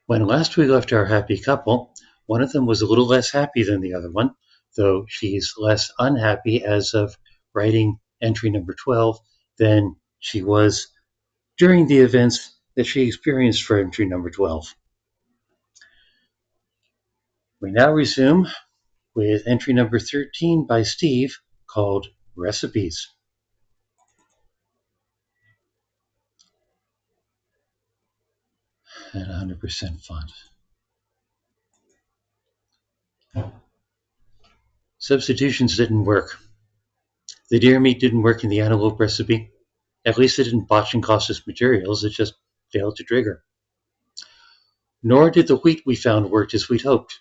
When last we left our happy couple, one of them was a little less happy than the other one, though she's less unhappy as of writing entry number 12 than she was during the events that she experienced for entry number 12. We now resume with entry number 13 by Steve called Recipes. At 100% font. Substitutions didn't work. The deer meat didn't work in the antelope recipe. At least it didn't botch and cost us materials, it just failed to trigger. Nor did the wheat we found work as we'd hoped.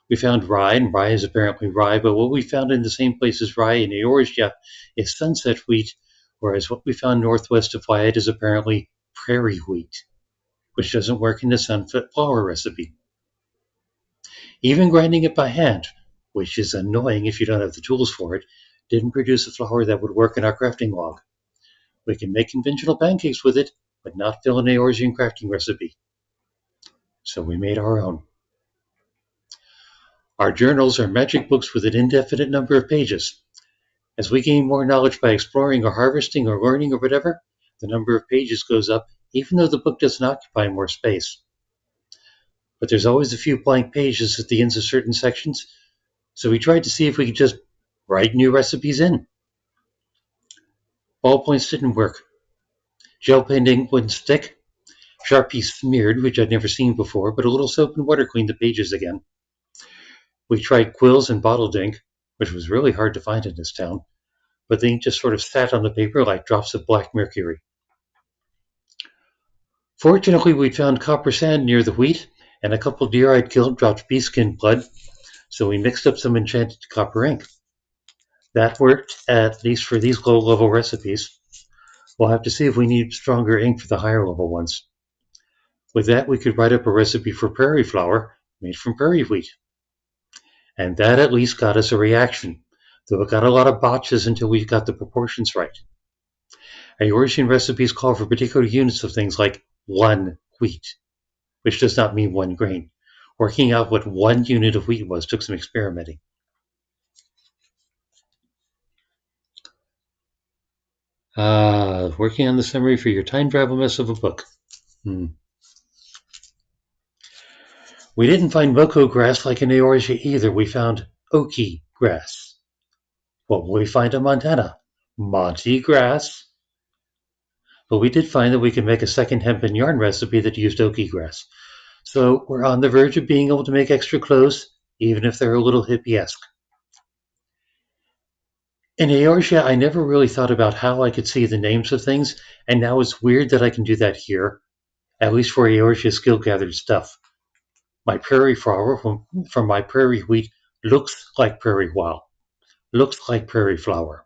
We found rye, and rye is apparently rye, but what we found in the same place as rye in Eorzea is sunset wheat, whereas what we found northwest of Wyatt is apparently prairie wheat, which doesn't work in the sunset flour recipe. Even grinding it by hand, which is annoying if you don't have the tools for it, didn't produce a flour that would work in our crafting log. We can make conventional pancakes with it, but not fill an Eorzean crafting recipe. So we made our own. Our journals are magic books with an indefinite number of pages. As we gain more knowledge by exploring or harvesting or learning or whatever, the number of pages goes up, even though the book doesn't occupy more space. But there's always a few blank pages at the ends of certain sections, so we tried to see if we could just write new recipes in. Ballpoints didn't work. Gel pen ink wouldn't stick. Sharpie smeared, which I'd never seen before, but a little soap and water cleaned the pages again. We tried quills and bottled ink, which was really hard to find in this town, but the ink just sort of sat on the paper like drops of black mercury. Fortunately, we'd found copper sand near the wheat, and a couple deer I'd killed dropped beeskin blood, so we mixed up some enchanted copper ink. That worked, at least for these low-level recipes. We'll have to see if we need stronger ink for the higher-level ones. With that, we could write up a recipe for prairie flour made from prairie wheat. And that at least got us a reaction, though it got a lot of botches until we got the proportions right. Eorzean recipes call for particular units of things like 1 wheat, which does not mean 1 grain. Working out what 1 unit of wheat was took some experimenting. Working on the summary for your time travel mess of a book. We didn't find Moko grass like in Eorzea either. We found Oki grass. What will we find in Montana? Monty grass. But we did find that we could make a second hemp and yarn recipe that used Oki grass. So we're on the verge of being able to make extra clothes, even if they're a little hippie-esque. In Eorzea, I never really thought about how I could see the names of things, and now it's weird that I can do that here, at least for Eorzea skill-gathered stuff. My prairie flour from my prairie wheat looks like prairie wild, looks like prairie flour,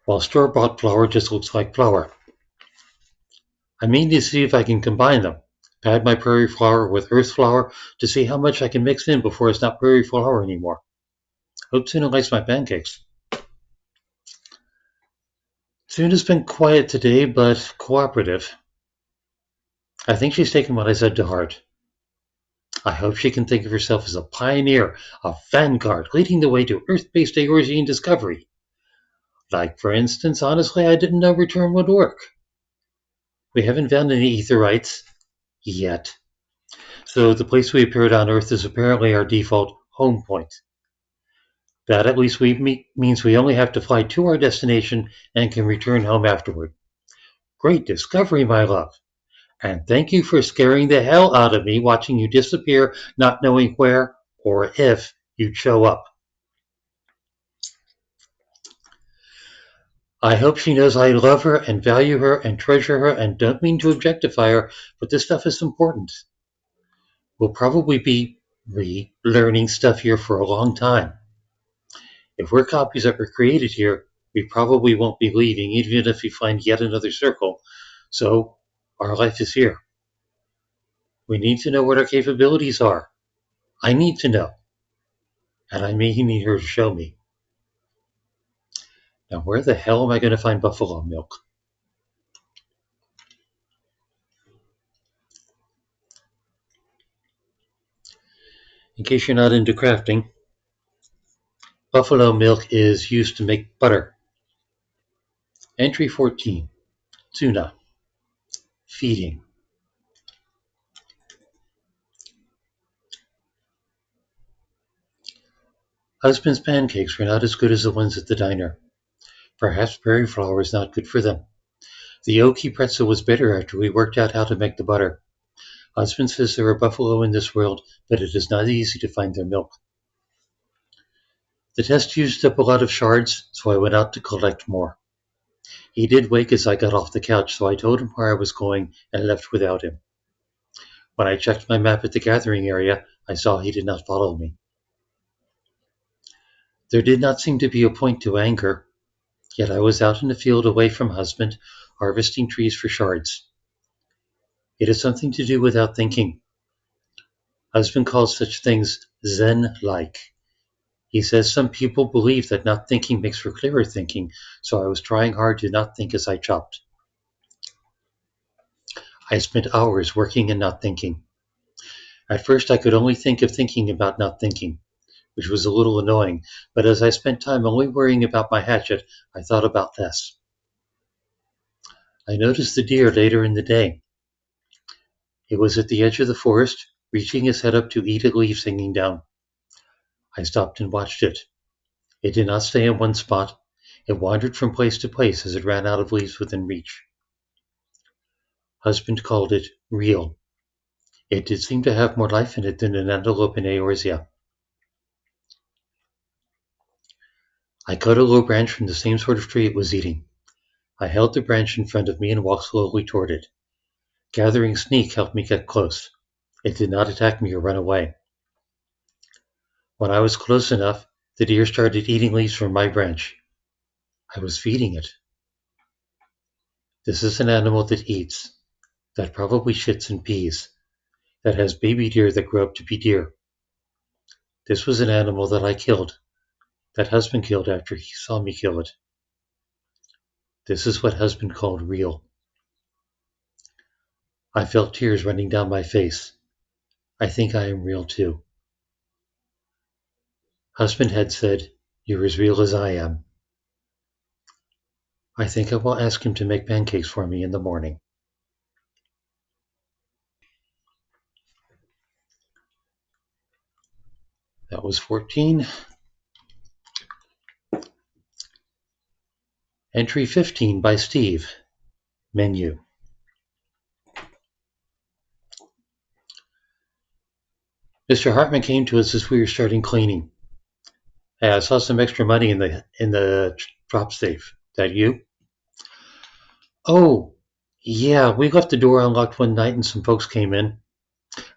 while store-bought flour just looks like flour. I mean to see if I can combine them, pad my prairie flour with earth flour to see how much I can mix in before it's not prairie flour anymore. Hope Tsu'na likes my pancakes. Tsu'na's been quiet today, but cooperative. I think she's taken what I said to heart. I hope she can think of herself as a pioneer, a vanguard, leading the way to Earth-based Eorzean discovery. Like, for instance, honestly, I didn't know return would work. We haven't found any aetherites yet. So the place we appeared on Earth is apparently our default home point. That at least means we only have to fly to our destination and can return home afterward. Great discovery, my love. And thank you for scaring the hell out of me watching you disappear, not knowing where or if you'd show up. I hope she knows I love her and value her and treasure her and don't mean to objectify her, but this stuff is important. We'll probably be relearning stuff here for a long time. If we're copies that were created here, we probably won't be leaving, even if we find yet another circle. So, our life is here. We need to know what our capabilities are. I need to know. And I may need her to show me. Now, where the hell am I going to find buffalo milk? In case you're not into crafting, buffalo milk is used to make butter. Entry 14. Tsu'na. Feeding. Husband's pancakes were not as good as the ones at the diner. Perhaps berry flour is not good for them. The oaky pretzel was bitter after we worked out how to make the butter. Husband says there are buffalo in this world, but it is not easy to find their milk. The test used up a lot of shards, so I went out to collect more. He did wake as I got off the couch, so I told him where I was going and left without him. When I checked my map at the gathering area, I saw he did not follow me. There did not seem to be a point to anger, yet I was out in the field away from husband, harvesting trees for shards. It is something to do without thinking. Husband calls such things Zen-like. He says some people believe that not thinking makes for clearer thinking, so I was trying hard to not think as I chopped. I spent hours working and not thinking. At first I could only think of thinking about not thinking, which was a little annoying, but as I spent time only worrying about my hatchet, I thought about less. I noticed the deer later in the day. It was at the edge of the forest, reaching its head up to eat a leaf hanging down. I stopped and watched it. It did not stay in one spot. It wandered from place to place as it ran out of leaves within reach. Husband called it real. It did seem to have more life in it than an antelope in Eorzea. I cut a low branch from the same sort of tree it was eating. I held the branch in front of me and walked slowly toward it. Gathering sneak helped me get close. It did not attack me or run away. When I was close enough, the deer started eating leaves from my branch. I was feeding it. This is an animal that eats, that probably shits and pees, that has baby deer that grow up to be deer. This was an animal that I killed, that husband killed after he saw me kill it. This is what husband called real. I felt tears running down my face. I think I am real too. Husband had said, "You're as real as I am." I think I will ask him to make pancakes for me in the morning. That was 14. Entry 15 by Steve. Menu. Mr. Hartman came to us as we were starting cleaning. Hey, I saw some extra money in the drop safe. That you? Oh, yeah, we left the door unlocked one night and some folks came in.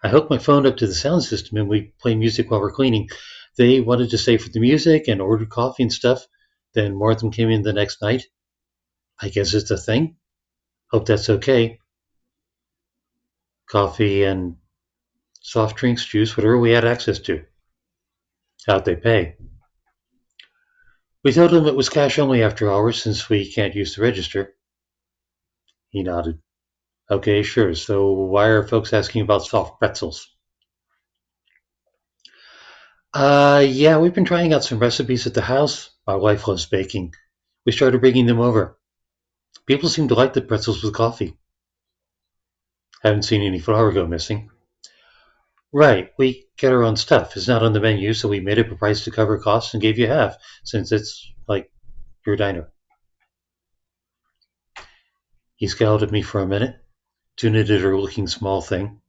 I hooked my phone up to the sound system and we play music while we're cleaning. They wanted to stay for the music and ordered coffee and stuff. Then more of them came in the next night. I guess it's a thing. Hope that's okay. Coffee and soft drinks, juice, whatever we had access to. How'd they pay? We told them it was cash only after hours since we can't use the register. He nodded. Okay, sure. So why are folks asking about soft pretzels? Yeah, we've been trying out some recipes at the house. My wife loves baking. We started bringing them over. People seem to like the pretzels with coffee. Haven't seen any flour go missing. Right, we get our own stuff. It's not on the menu, so we made up a price to cover costs and gave you half, since it's like your diner. He scowled at me for a minute. Tsu'na did her looking small thing.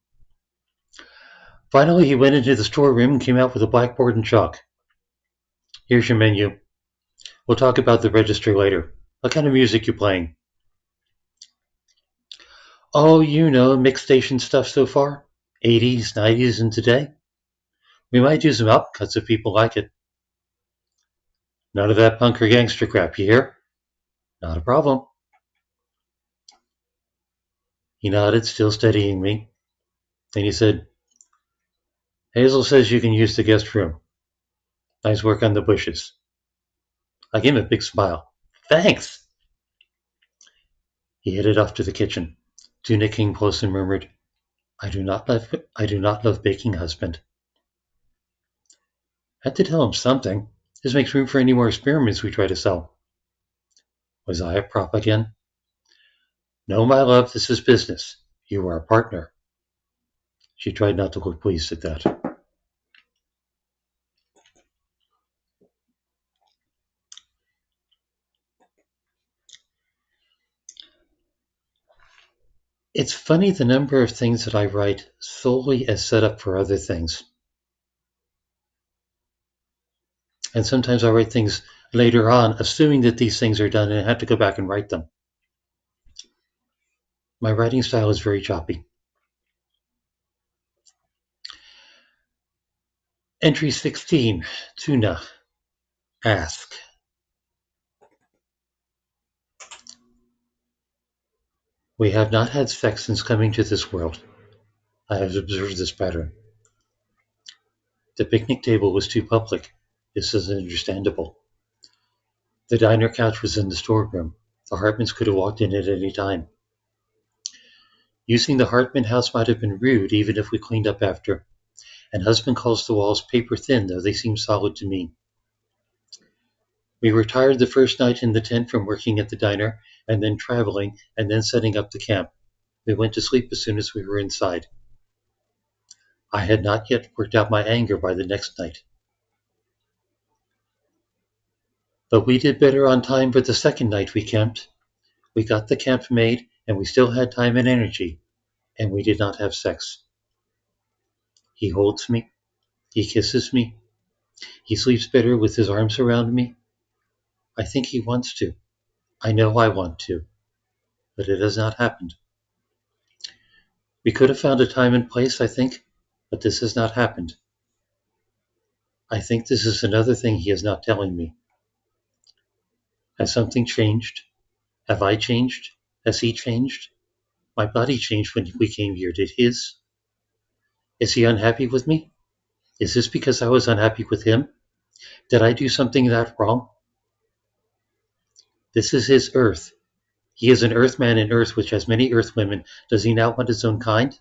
Finally, he went into the storeroom and came out with a blackboard and chalk. Here's your menu. We'll talk about the register later. What kind of music you playing? Oh, you know, mixed station stuff so far. 80s, 90s, and today. We might do some album cuts if people like it. None of that punk or gangster crap, you hear? Not a problem. He nodded, still studying me. Then he said, Hazel says you can use the guest room. Nice work on the bushes. I gave him a big smile. Thanks! He headed off to the kitchen. Tsu'na came close and murmured, I do not love baking, husband. Had to tell him something. This makes room for any more experiments we try to sell. Was I a prop again? No, my love, this is business. You are a partner. She tried not to look pleased at that. It's funny the number of things that I write solely as setup for other things. And sometimes I write things later on, assuming that these things are done, and I have to go back and write them. My writing style is very choppy. Entry 16, Tsu'na, ask. We have not had sex since coming to this world. I have observed this pattern. The picnic table was too public. This is understandable. The diner couch was in the storeroom. The Hartmans could have walked in at any time. Using the Hartman house might have been rude, even if we cleaned up after. And husband calls the walls paper thin, though they seem solid to me. We were tired the first night in the tent from working at the diner, and then traveling, and then setting up the camp. We went to sleep as soon as we were inside. I had not yet worked out my anger by the next night. But we did better on time for the second night we camped. We got the camp made, and we still had time and energy, and we did not have sex. He holds me. He kisses me. He sleeps better with his arms around me. I think he wants to. I know I want to. But it has not happened. We could have found a time and place, I think, but this has not happened. I think this is another thing he is not telling me. Has something changed? Have I changed? Has he changed? My body changed when we came here. Did his? Is he unhappy with me? Is this because I was unhappy with him? Did I do something that wrong? This is his earth. He is an earthman in earth which has many earth women. Does he not want his own kind?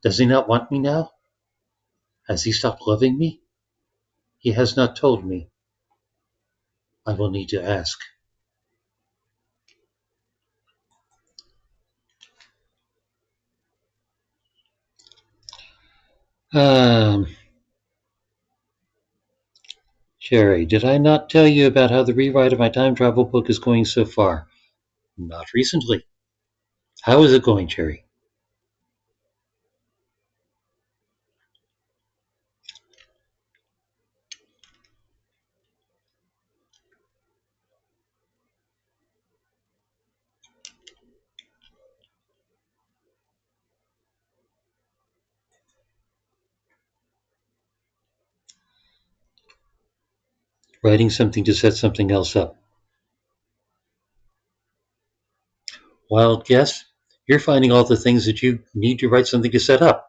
Does he not want me now? Has he stopped loving me? He has not told me. I will need to ask. Sherry, did I not tell you about how the rewrite of my time travel book is going so far? Not recently. How is it going, Cherry? Writing something to set something else up. Wild guess? You're finding all the things that you need to write something to set up.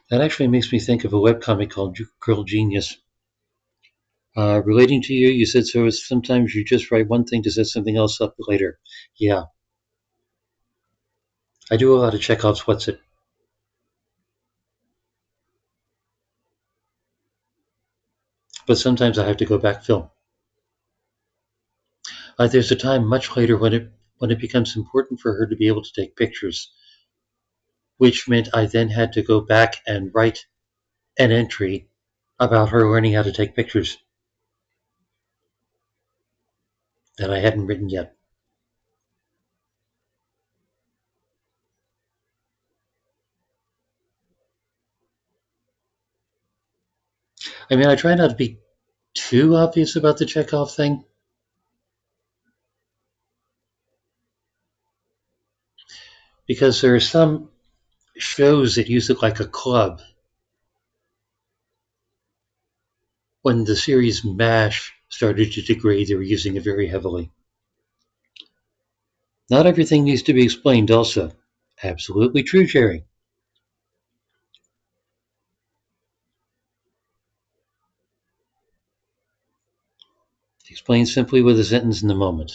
That actually makes me think of a webcomic called Girl Genius. Relating to you, you said so sometimes you just write one thing to set something else up later. Yeah. I do a lot of Chekhov's What's It. But sometimes I have to go back film. There's a time much later when it becomes important for her to be able to take pictures, which meant I then had to go back and write an entry about her learning how to take pictures that I hadn't written yet. I mean, I try not to be too obvious about the Chekhov thing, because there are some shows that use it like a club. When the series MASH started to degrade, they were using it very heavily. Not everything needs to be explained also. Absolutely true, Jerry. Explain simply with a sentence in the moment.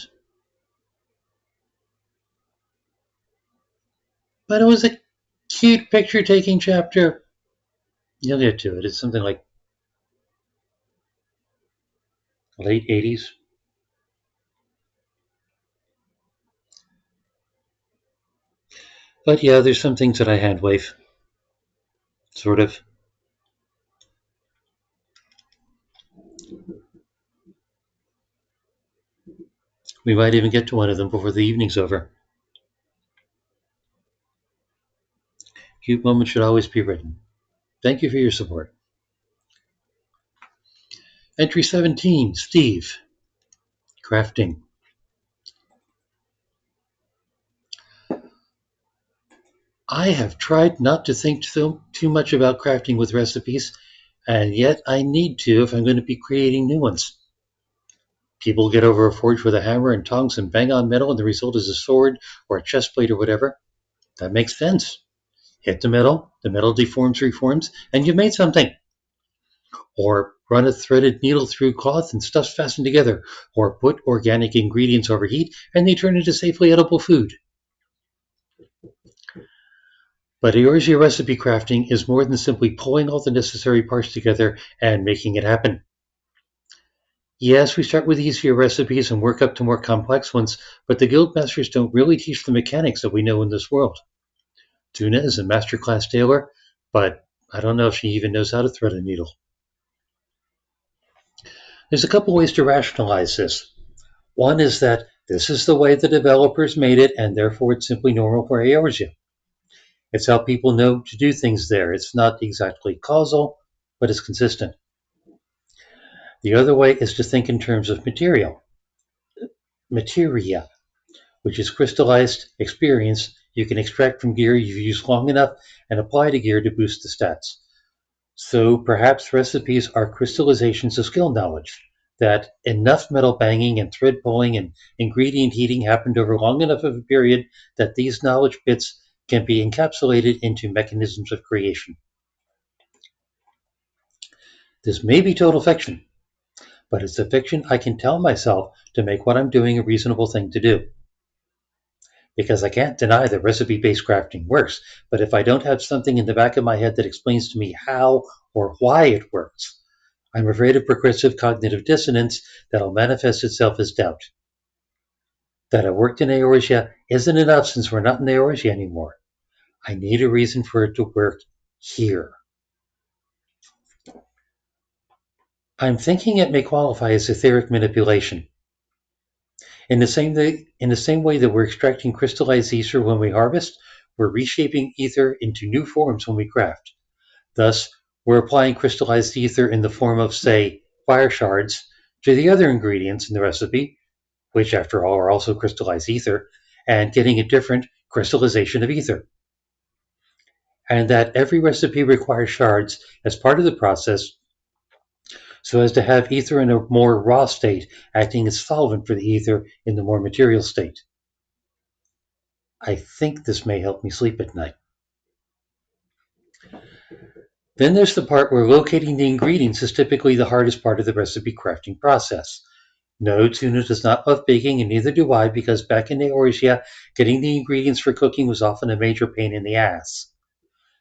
But it was a cute picture taking chapter. You'll get to it. It's something like late 80s. But yeah, there's some things that I hand wave. Sort of. We might even get to one of them before the evening's over. Cute moments should always be written. Thank you for your support. Entry 17, Steve. Crafting. I have tried not to think too much about crafting with recipes, and yet I need to if I'm going to be creating new ones. People get over a forge with a hammer and tongs and bang on metal, and the result is a sword or a chest plate or whatever. That makes sense. Hit the metal deforms, reforms, and you've made something. Or run a threaded needle through cloth and stuff's fastened together. Or put organic ingredients over heat and they turn into safely edible food. But Eorzea recipe crafting is more than simply pulling all the necessary parts together and making it happen. Yes, we start with easier recipes and work up to more complex ones, but the guild masters don't really teach the mechanics that we know in this world. Tsu'na is a master class tailor, but I don't know if she even knows how to thread a needle. There's a couple ways to rationalize this. One is that this is the way the developers made it, and therefore it's simply normal for Eorzea. It's how people know to do things there. It's not exactly causal, but it's consistent. The other way is to think in terms of materia, which is crystallized experience you can extract from gear you've used long enough and apply to gear to boost the stats. So perhaps recipes are crystallizations of skill knowledge, that enough metal banging and thread pulling and ingredient heating happened over long enough of a period that these knowledge bits can be encapsulated into mechanisms of creation. This may be total fiction, but it's a fiction I can tell myself to make what I'm doing a reasonable thing to do. Because I can't deny that recipe-based crafting works, but if I don't have something in the back of my head that explains to me how or why it works, I'm afraid of progressive cognitive dissonance that'll manifest itself as doubt. That it worked in Eorzea isn't enough since we're not in Eorzea anymore. I need a reason for it to work here. I'm thinking it may qualify as etheric manipulation. In the same way that we're extracting crystallized ether when we harvest, we're reshaping ether into new forms when we craft. Thus, we're applying crystallized ether in the form of, say, fire shards to the other ingredients in the recipe, which after all are also crystallized ether, and getting a different crystallization of ether. And that every recipe requires shards as part of the process so as to have ether in a more raw state, acting as solvent for the ether in the more material state. I think this may help me sleep at night. Then there's the part where locating the ingredients is typically the hardest part of the recipe crafting process. No, Tsu'na does not love baking, and neither do I, because back in Eorzea, getting the ingredients for cooking was often a major pain in the ass.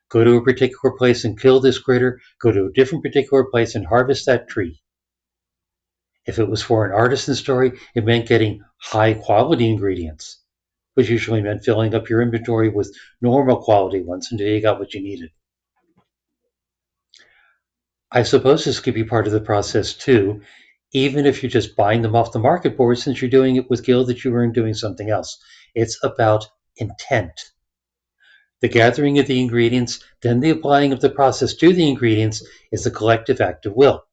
Go to a particular place and kill this critter, go to a different particular place and harvest that tree. If it was for an artisan story, it meant getting high quality ingredients, which usually meant filling up your inventory with normal quality ones until you got what you needed. I suppose this could be part of the process too, even if you're just buying them off the market board since you're doing it with gil that you earned doing something else. It's about intent. The gathering of the ingredients, then the applying of the process to the ingredients is a collective act of will.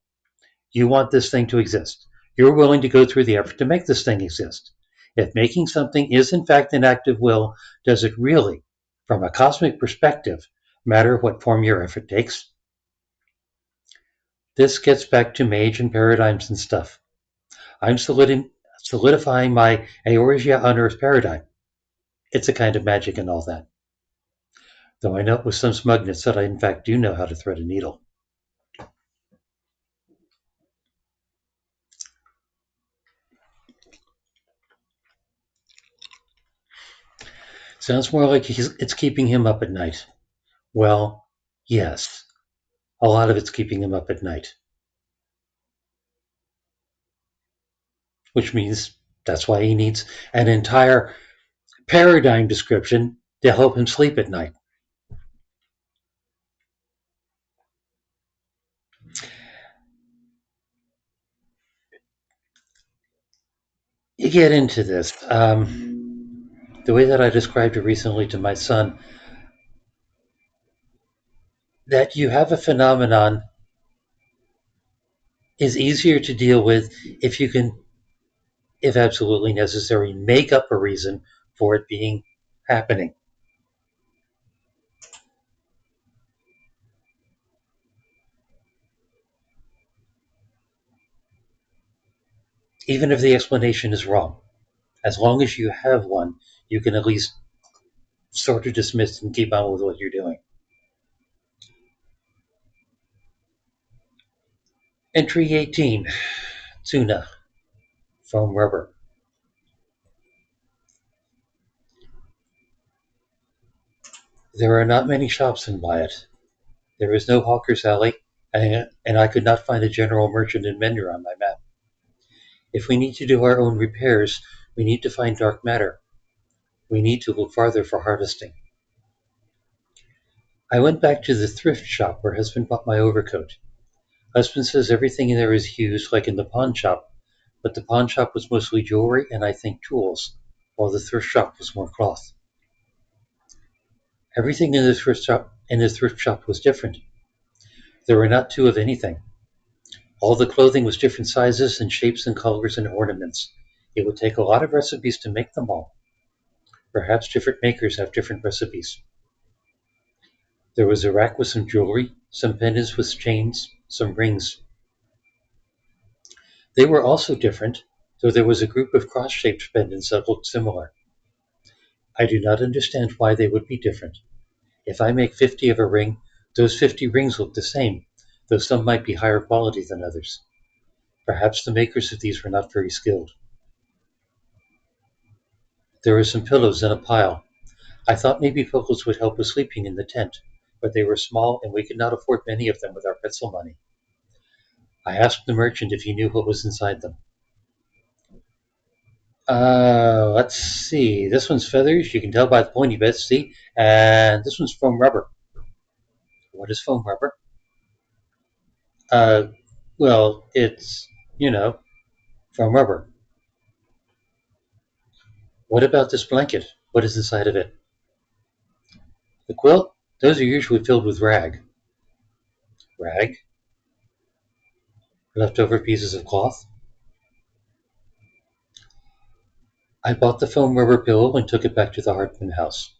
You want this thing to exist. You're willing to go through the effort to make this thing exist. If making something is in fact an act of will, does it really, from a cosmic perspective, matter what form your effort takes? This gets back to mage and paradigms and stuff. I'm solidifying my Eorzea on Earth paradigm. It's a kind of magic and all that. though I note with some smugness that I in fact do know how to thread a needle. Sounds more like it's keeping him up at night. Well, yes, a lot of it's keeping him up at night, which means that's why he needs an entire paradigm description to help him sleep at night. You get into this. The way that I described it recently to my son, that you have a phenomenon is easier to deal with if you can, if absolutely necessary, make up a reason for it being happening. Even if the explanation is wrong. As long as you have one, you can at least sort of dismiss and keep on with what you're doing. Entry 18, Tsu'na, foam rubber. There are not many shops in Wyatt. There is no hawker's alley, and I could not find a general merchant in Mender on my map. If we need to do our own repairs, we need to find dark matter. We need to look farther for harvesting. I went back to the thrift shop where husband bought my overcoat. Husband says everything in there is used like in the pawn shop, but the pawn shop was mostly jewelry and I think tools, while the thrift shop was more cloth. Everything in the thrift shop was different. There were not two of anything. All the clothing was different sizes and shapes and colors and ornaments. It would take a lot of recipes to make them all. Perhaps different makers have different recipes. There was a rack with some jewelry, some pendants with chains, some rings. They were also different, though there was a group of cross-shaped pendants that looked similar. I do not understand why they would be different. If I make 50 of a ring, those 50 rings look the same, though some might be higher quality than others. Perhaps the makers of these were not very skilled. There were some pillows in a pile. I thought maybe pillows would help with sleeping in the tent, but they were small and we could not afford many of them with our pencil money. I asked the merchant if he knew what was inside them. Let's see. This one's feathers. You can tell by the pointy bits. See, and this one's foam rubber. What is foam rubber? Uh, well, it's you know foam rubber. What about this blanket? What is inside of it? The quilt. Those are usually filled with rag. Rag. Leftover pieces of cloth. I bought the foam rubber pillow and took it back to the Hartman house.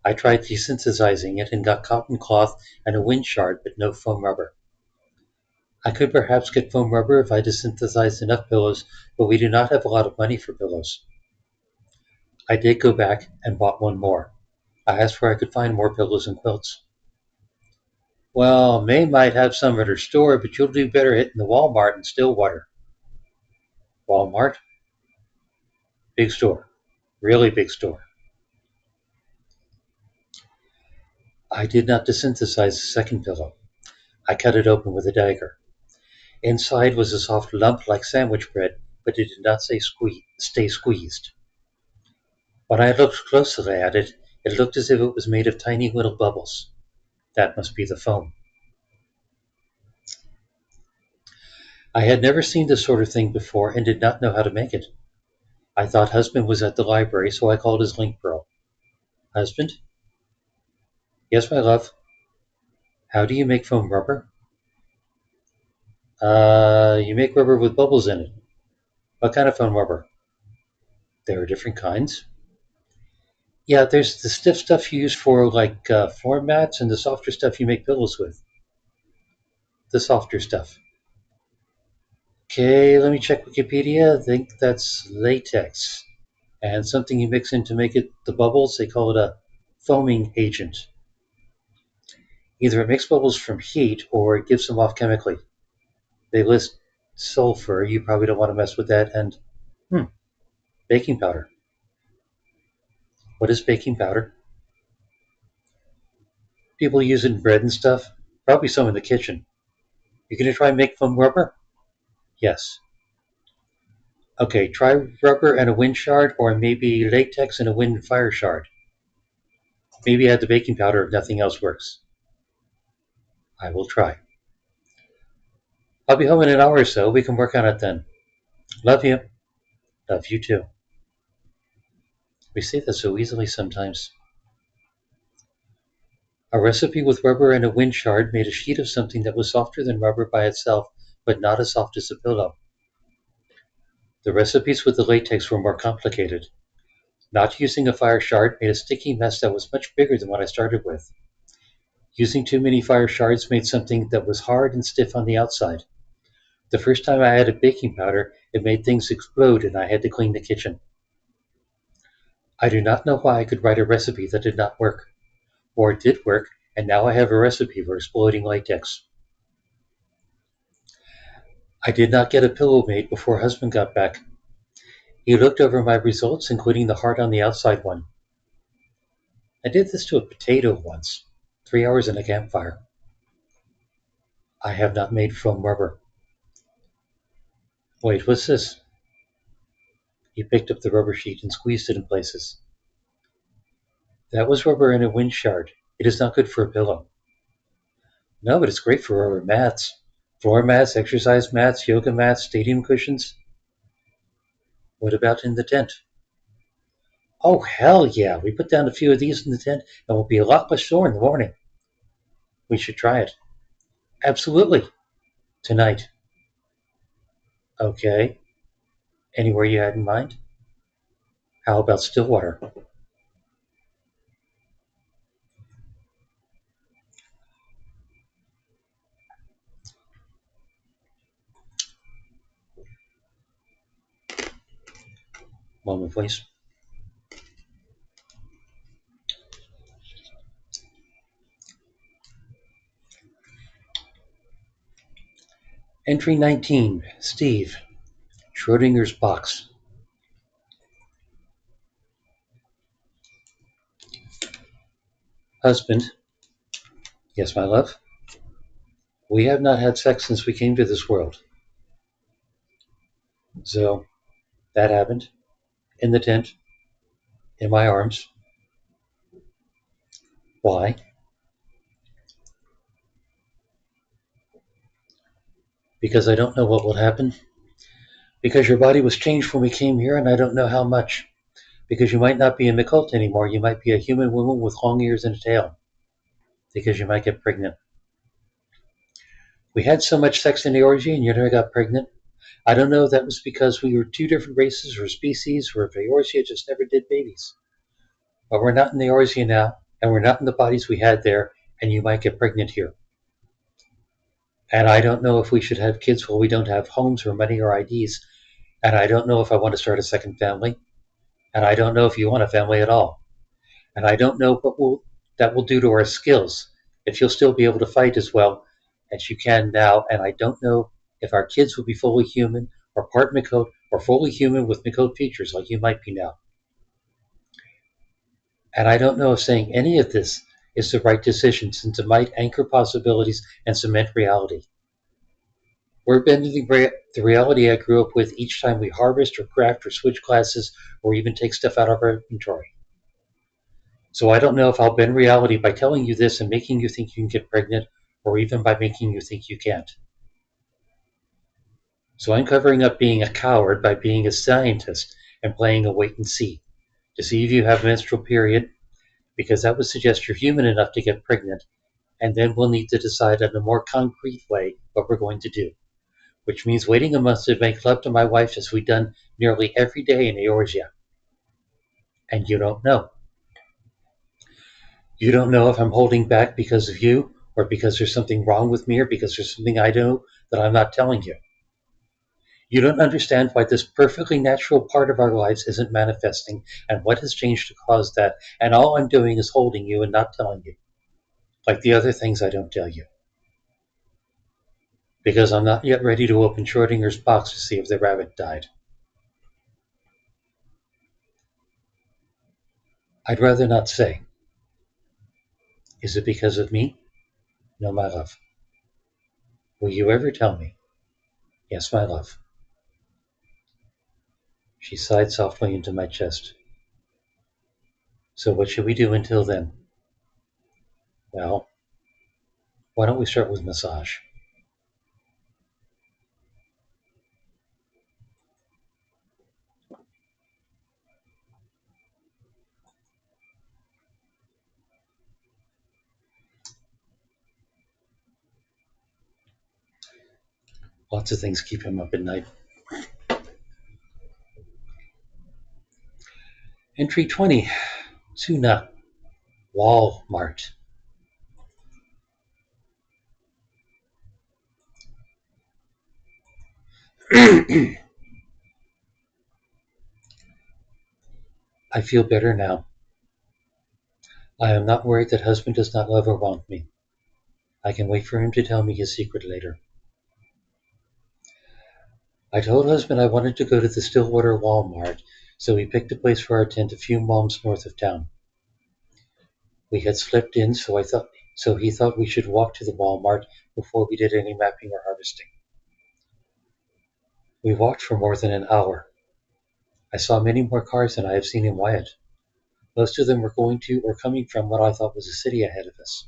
I tried desynthesizing it and got cotton cloth and a wind shard, but no foam rubber. I could perhaps get foam rubber if I desynthesized enough pillows, but we do not have a lot of money for pillows. I did go back and bought one more. I asked where I could find more pillows and quilts. Well, May might have some at her store, but you'll do better hitting the Walmart in Stillwater. Walmart? Big store. Really big store. I did not desynthesize the second pillow. I cut it open with a dagger. Inside was a soft lump like sandwich bread, but it did not stay squeezed. When I looked closely at it, it looked as if it was made of tiny little bubbles. That must be the foam. I had never seen this sort of thing before and did not know how to make it. I thought husband was at the library, so I called his link girl. Husband? Yes, my love. How do you make foam rubber? You make rubber with bubbles in it. What kind of foam rubber? There are different kinds. Yeah, there's the stiff stuff you use for like floor mats and the softer stuff you make pillows with. The softer stuff. Okay, let me check Wikipedia. I think that's latex. And something you mix in to make it the bubbles, they call it a foaming agent. Either it makes bubbles from heat or it gives them off chemically. They list sulfur. You probably don't want to mess with that. And hmm, baking powder. What is baking powder? People use it in bread and stuff. Probably some in the kitchen. You gonna try and make foam rubber? Yes. Okay, try rubber and a wind shard, or maybe latex and a wind and fire shard. Maybe add the baking powder if nothing else works. I will try. I'll be home in an hour or so. We can work on it then. Love you. Love you too. We say that so easily sometimes. A recipe with rubber and a wind shard made a sheet of something that was softer than rubber by itself, but not as soft as a pillow. The recipes with the latex were more complicated. Not using a fire shard made a sticky mess that was much bigger than what I started with. Using too many fire shards made something that was hard and stiff on the outside. The first time I added baking powder, it made things explode and I had to clean the kitchen. I do not know why I could write a recipe that did not work. Or it did work, and now I have a recipe for exploding latex. I did not get a pillow made before husband got back. He looked over my results, including the heart on the outside one. I did this to a potato once, 3 hours in a campfire. I have not made foam rubber. Wait, what's this? He picked up the rubber sheet and squeezed it in places. That was rubber and a wind shard. It is not good for a pillow. No, but it's great for rubber mats. Floor mats, exercise mats, yoga mats, stadium cushions. What about in the tent? Oh, hell yeah. We put down a few of these in the tent and we'll be a lot less sore in the morning. We should try it. Absolutely. Tonight. Okay. Anywhere you had in mind? How about Stillwater? Moment, please. Entry 19. Steve. Schrodinger's box. Husband. Yes, my love? We have not had sex since we came to this world. So, that happened. In the tent. In my arms. Why? Because I don't know what will happen. Because your body was changed when we came here and I don't know how much. Because you might not be a Mikult anymore. You might be a human woman with long ears and a tail. Because you might get pregnant. We had so much sex in the orgy and you never got pregnant. I don't know if that was because we were two different races or species or if Eorzea just never did babies. But we're not in the Eorzea now, and we're not in the bodies we had there, and you might get pregnant here. And I don't know if we should have kids while we don't have homes or money or IDs. And I don't know if I want to start a second family. And I don't know if you want a family at all. And I don't know what that will do to our skills, if you'll still be able to fight as well as you can now. And I don't know if our kids will be fully human or part Miqote or fully human with Miqote features like you might be now. And I don't know if saying any of this is the right decision since it might anchor possibilities and cement reality. We're bending the reality I grew up with each time we harvest or craft or switch classes or even take stuff out of our inventory. So I don't know if I'll bend reality by telling you this and making you think you can get pregnant or even by making you think you can't. So I'm covering up being a coward by being a scientist and playing a wait and see to see if you have a menstrual period, because that would suggest you're human enough to get pregnant, and then we'll need to decide in a more concrete way what we're going to do, which means waiting a month to make love to my wife as we've done nearly every day in Eorzea. And you don't know. You don't know if I'm holding back because of you, or because there's something wrong with me, or because there's something I know that I'm not telling you. You don't understand why this perfectly natural part of our lives isn't manifesting and what has changed to cause that, and all I'm doing is holding you and not telling you. like the other things I don't tell you, because I'm not yet ready to open Schrodinger's box to see if the rabbit died. I'd rather not say. Is it because of me? No, my love. Will you ever tell me? Yes, my love. She sighed softly into my chest. So what should we do until then? Well, why don't we start with massage? Lots of things keep him up at night. Entry 20. Tsu'na. Walmart. I feel better now. I am not worried that husband does not love or want me. I can wait for him to tell me his secret later. I told husband I wanted to go to the Stillwater Walmart, so we picked a place for our tent a few miles north of town. We had slipped in, so he thought we should walk to the Walmart before we did any mapping or harvesting. We walked for more than an hour. I saw many more cars than I have seen in Wyatt. Most of them were going to or coming from what I thought was a city ahead of us.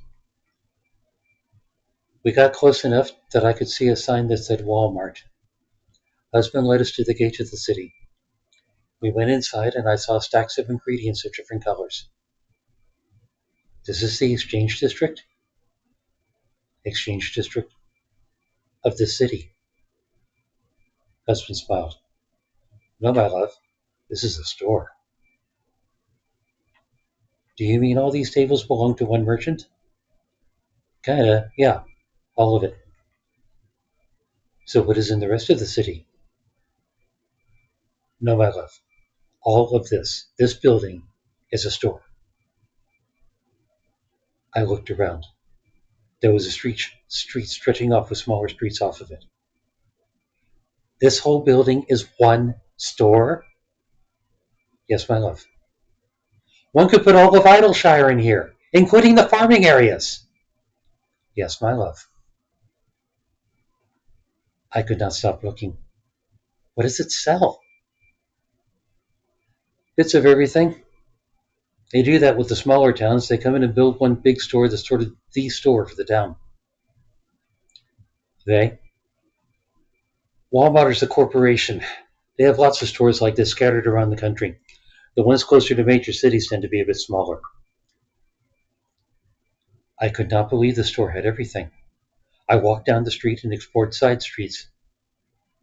We got close enough that I could see a sign that said Walmart. Husband led us to the gate of the city. We went inside and I saw stacks of ingredients of different colors. This is the exchange district? Exchange district of the city. Husband smiled. No, my love, this is a store. Do you mean all these tables belong to one merchant? Kinda, yeah, all of it. So what is in the rest of the city? No, my love, all of this building is a store. I looked around. There was a street stretching off with smaller streets off of it. This whole building is one store? Yes, my love. One could put all of Idleshire in here, including the farming areas. Yes, my love. I could not stop looking. What does it sell? Bits of everything. They do that with the smaller towns. They come in and build one big store that's sort of the store for the town. They? Walmart is a corporation. They have lots of stores like this scattered around the country. The ones closer to major cities tend to be a bit smaller. I could not believe the store had everything. I walked down the street and explored side streets.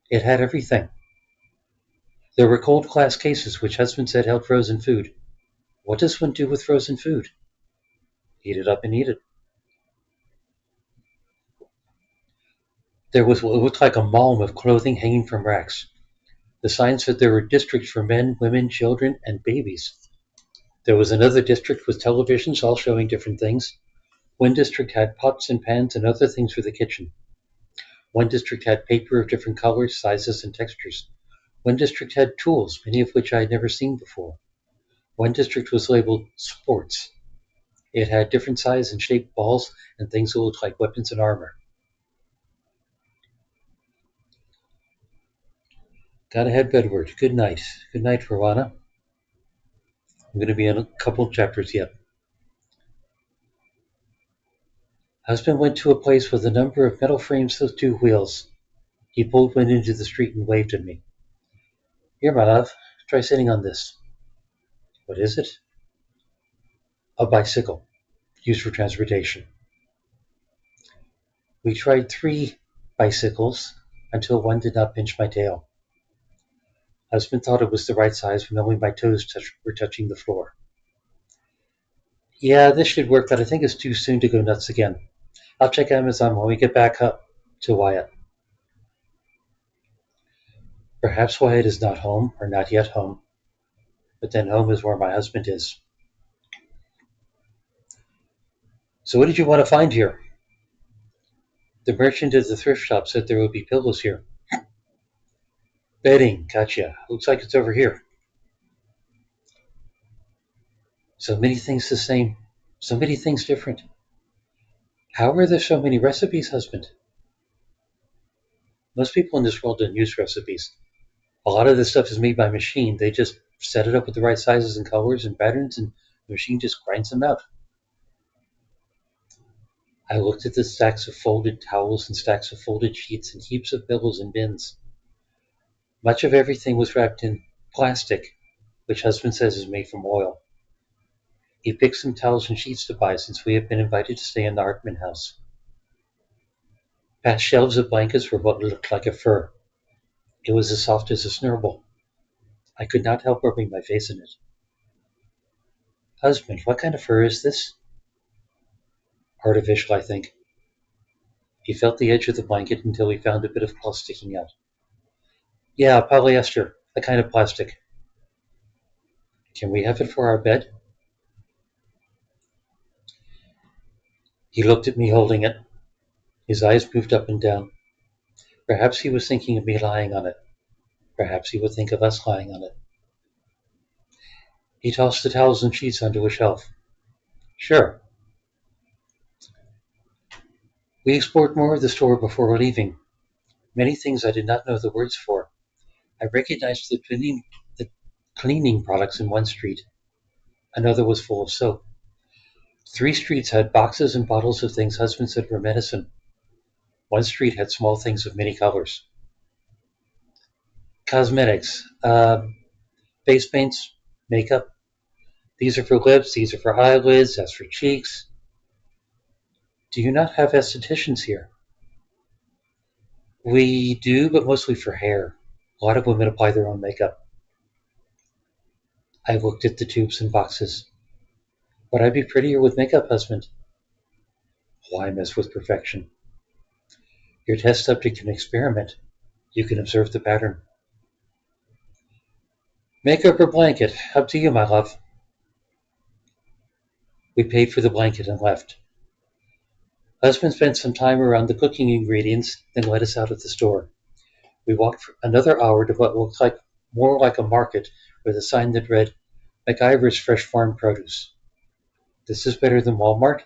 It had everything. There were cold glass cases which husband said held frozen food. What does one do with frozen food? Heat it up and eat it. There was what looked like a mall of clothing hanging from racks. The sign said there were districts for men, women, children, and babies. There was another district with televisions all showing different things. One district had pots and pans and other things for the kitchen. One district had paper of different colors, sizes, and textures. One district had tools, many of which I had never seen before. One district was labeled sports. It had different size and shaped balls and things that looked like weapons and armor. Gotta head bedward. Good night. Good night, Ravana. I'm going to be in a couple of chapters yet. Husband went to a place with a number of metal frames with two wheels. He pulled one into the street and waved at me. Here, my love, try sitting on this. What is it? A bicycle, used for transportation. We tried 3 bicycles until one did not pinch my tail. Husband thought it was the right size when only my toes were touching the floor. Yeah, this should work, but I think it's too soon to go nuts again. I'll check Amazon when we get back up to Wyatt. Perhaps Wyatt is not home, or not yet home, but then home is where my husband is. So what did you want to find here? The merchant at the thrift shop said there would be pillows here. Bedding, gotcha. Looks like it's over here. So many things the same, so many things different. How are there so many recipes, husband? Most people in this world don't use recipes. A lot of this stuff is made by machine. They just set it up with the right sizes and colors and patterns, and the machine just grinds them out. I looked at the stacks of folded towels and stacks of folded sheets and heaps of pillows and bins. Much of everything was wrapped in plastic, which husband says is made from oil. He picked some towels and sheets to buy since we had been invited to stay in the Hartman house. Past shelves of blankets were what looked like a fur. It was as soft as a snurble. I could not help rubbing my face in it. Husband, what kind of fur is this? Artificial, I think. He felt the edge of the blanket until he found a bit of cloth sticking out. Yeah, polyester, a kind of plastic. Can we have it for our bed? He looked at me holding it. His eyes moved up and down. Perhaps he was thinking of me lying on it. Perhaps he would think of us lying on it. He tossed the towels and sheets onto a shelf. Sure. We explored more of the store before leaving. Many things I did not know the words for. I recognized the cleaning products in one street. Another was full of soap. 3 streets had boxes and bottles of things husband said were medicine. One street had small things of many colors. Cosmetics, face paints, makeup. These are for lips, these are for eyelids, that's for cheeks. Do you not have estheticians here? We do, but mostly for hair. A lot of women apply their own makeup. I looked at the tubes and boxes. Would I be prettier with makeup, husband? Why mess with perfection? Your test subject can experiment. You can observe the pattern. Makeup or blanket? Up to you, my love. We paid for the blanket and left. Husband spent some time around the cooking ingredients, then led us out of the store. We walked for another hour to what looked like more like a market with a sign that read, MacIver's Fresh Farm Produce. This is better than Walmart?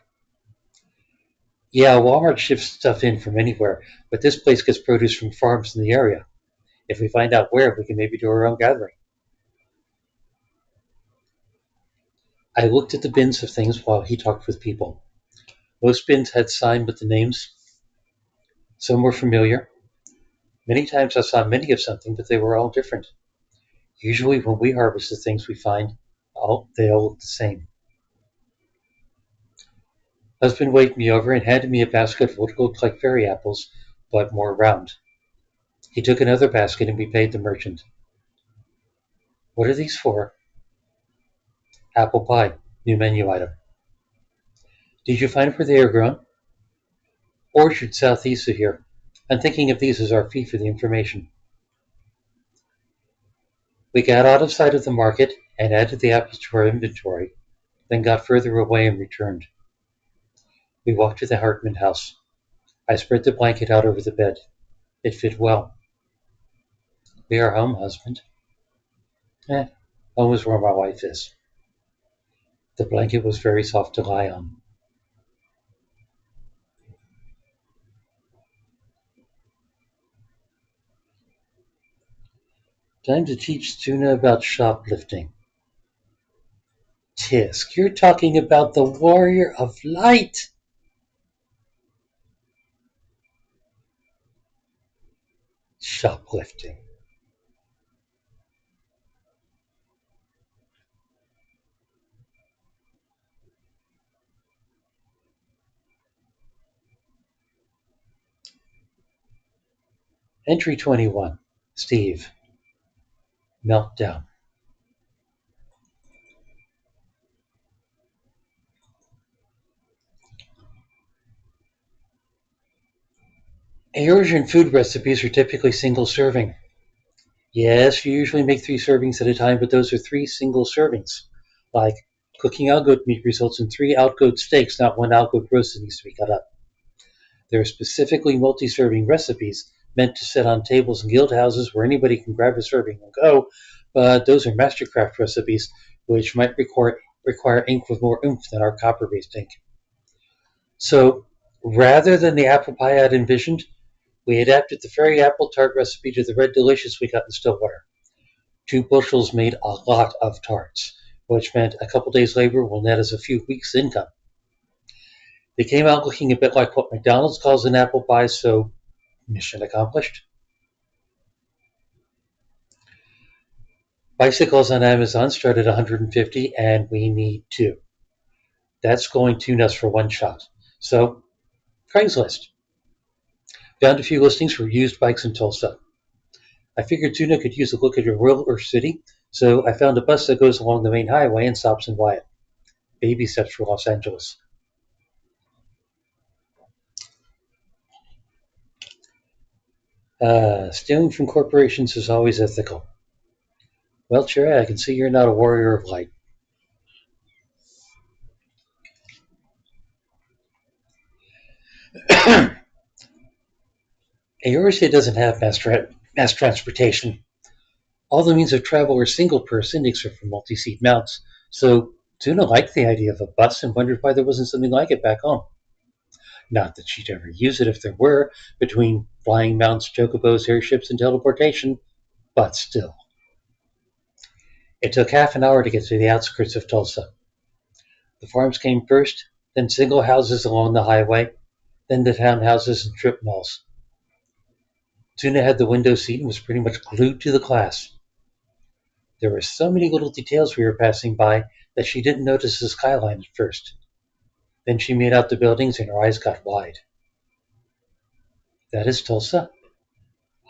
Yeah, Walmart ships stuff in from anywhere, but this place gets produce from farms in the area. If we find out where, we can maybe do our own gathering. I looked at the bins of things while he talked with people. Most bins had signs with the names. Some were familiar. Many times I saw many of something, but they were all different. Usually when we harvest the things we find, they all look the same. Husband waved me over and handed me a basket of what looked like fairy apples, but more round. He took another basket and we paid the merchant. What are these for? Apple pie, new menu item. Did you find where they are grown? Orchard southeast of here. I'm thinking of these as our fee for the information. We got out of sight of the market and added the apples to our inventory, then got further away and returned. We walked to the Hartman house. I spread the blanket out over the bed. It fit well. We are home, husband. Home is where my wife is. The blanket was very soft to lie on. Time to teach Tsu'na about shoplifting. Tisk, you're talking about the warrior of light. Shoplifting. Entry 21. Steve. Meltdown. Asian food recipes are typically single serving. Yes, you usually make 3 servings at a time, but those are 3 single servings. Like Cooking algoat meat results in 3 algoat steaks, not 1 algoat roast that needs to be cut up. There are specifically multi-serving recipes meant to sit on tables in guild houses where anybody can grab a serving and go, but those are mastercraft recipes which might require ink with more oomph than our copper-based ink. So, rather than the apple pie I'd envisioned, we adapted the fairy apple tart recipe to the red delicious we got in Stillwater. 2 bushels made a lot of tarts, which meant a couple days' labor will net us a few weeks' income. They came out looking a bit like what McDonald's calls an apple pie, so mission accomplished. Bicycles on Amazon start at $150, and we need 2. That's going to us for one shot. So, Craigslist. Found a few listings for used bikes in Tulsa. I figured Tsu'na could use a look at a rural city, so I found a bus that goes along the main highway and stops in Wyatt. Baby steps for Los Angeles. Stealing from corporations is always ethical. Well, Cherry, I can see you're not a warrior of light. Eorzea doesn't have mass transportation. All the means of travel are single person, except for multi-seat mounts. So Tsu'na liked the idea of a bus and wondered why there wasn't something like it back home. Not that she'd ever use it if there were, between flying mounts, chocobos, airships, and teleportation, but still. It took half an hour to get to the outskirts of Tulsa. The farms came first, then single houses along the highway, then the townhouses and strip malls. Tsu'na had the window seat and was pretty much glued to the glass. There were so many little details we were passing by that she didn't notice the skyline at first. Then she made out the buildings and her eyes got wide. That is Tulsa?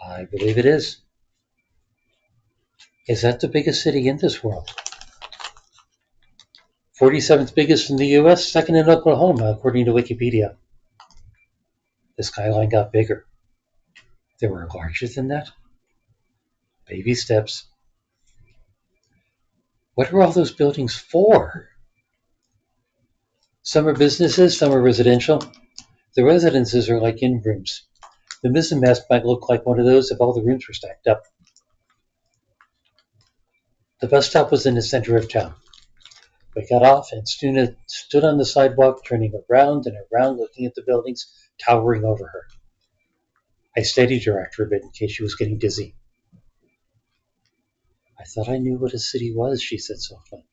I believe it is. Is that the biggest city in this world? 47th biggest in the US, second in Oklahoma, according to Wikipedia. The skyline got bigger. There were larger than that? Baby steps. What are all those buildings for? Some are businesses, some are residential. The residences are like in-rooms. The mizzenmast might look like one of those if all the rooms were stacked up. The bus stop was in the center of town. We got off and Tsu'na stood on the sidewalk, turning around and around, looking at the buildings towering over her. I steadied her after a bit in case she was getting dizzy. I thought I knew what a city was, she said softly.